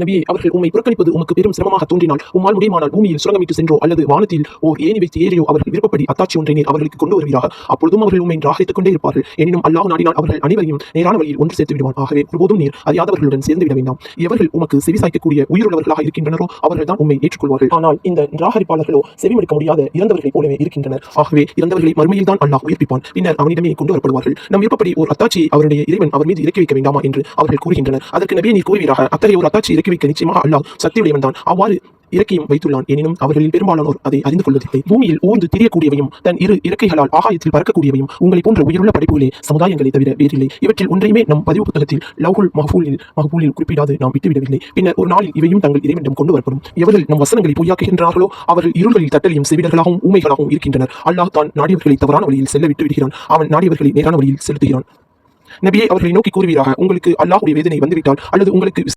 நபியே, அவர்கள் உம்மை புறக்கணிப்பது உமக்கு பெரும் சிரமமாக தோன்றினால் உம்மால் முடியுமானால் பூமியில் சுரங்கமிட்டு சென்றோ அல்லது வானத்தில் ஓர் ஏணி வைத்து ஏறியோ அவர்கள் விருப்பப்படி அத்தாட்சி ஒன்றை நீர் அவர்களுக்கு கொண்டு வருவீராக. அப்பொழுதும் அவர்கள் உம்மை ராகித்துக் கொண்டே இருப்பார்கள். எனினும் அல்லாஹ் நாடினால் அவர்கள் அனைவரையும் நேரான வழியில் ஒன்று சேர்த்து விடுவான். ஆகவே ஒருபோதும் நீர் அறியாதவர்களுடன் சேர்ந்து விட வேண்டாம். எவர்கள் உமக்கு செவிசாய்க்கக்கூடிய உயிருள்ளவர்களாக இருக்கின்றனரோ அவர்கள் தான் உம்மை ஏற்றுக்கொள்வார்கள். ஆனால் இந்த நிராகரிப்பாளர்களோ செவிமடுக்க முடியாத இறந்தவர்களை போலவே இருக்கின்றனர். ஆகவே இறந்தவர்களை மறுமையில் தான் அல்லாஹ் உயிர்ப்பிப்பான். பின்னர் அவனிடமே கொண்டு வரப்படுவார்கள். நம் விருப்பப்படி ஒரு அத்தாட்சியை அவருடைய இறைவன் அவர் மீது இறக்கி வைக்க வேண்டாமா என்று அவர்கள் கூறுகின்றனர். அதற்கு நபியே நீர் கூறுவீராக, அத்தகைய ஒரு அத்தாட்சி இறக்கி வைக்க நிச்சயமாக அல்லாஹ் சக்தியுடையவன் தான். அவ்வாறு இறக்கியும் வைத்துள்ளான். எனினும் அவர்களில் பெரும்பாலானோர் அதை அறிந்து கொள்வதில்லை. பூமியில் ஊர்ந்து திரியக்கூடியவையும் தன் இரு இறக்கைகளால் ஆகாயத்தில் பறக்கக்கூடியவையும் உங்களை போன்ற உயிருள்ள படைப்புகளே சமுதாயங்களை தவிர வேறில்லை. இவற்றில் ஒன்றையுமே நம் பதிவு புத்தகத்தில் லவ்ஹுல் மஹ்பூலில் குறிப்பிடாது நாம் விட்டுவிடவில்லை. பின்னர் ஒரு நாளில் இவையும் தங்கள் இறைவனிடம் கொண்டு வரப்படும். எவர்கள் நம் வசனங்களை பொய்யாக்குகின்றார்களோ அவர்கள் இருள்களில் தட்டலியும் செவிடர்களாகவும் ஊமைகளாகவும் இருக்கின்றனர். அல்லாஹ் தான் நாடியவர்களை தவறான வழியில் செல்ல விட்டு விடுகிறான். அவன் நாடியவர்களை நேரான வழியில் செலுத்துகிறான். நபியே, அவர்களை நோக்கி கூறுவீராக, உங்களுக்கு அல்லாஹ்வுடைய வேதனை வந்துவிட்டால் அல்லது உங்களுக்கு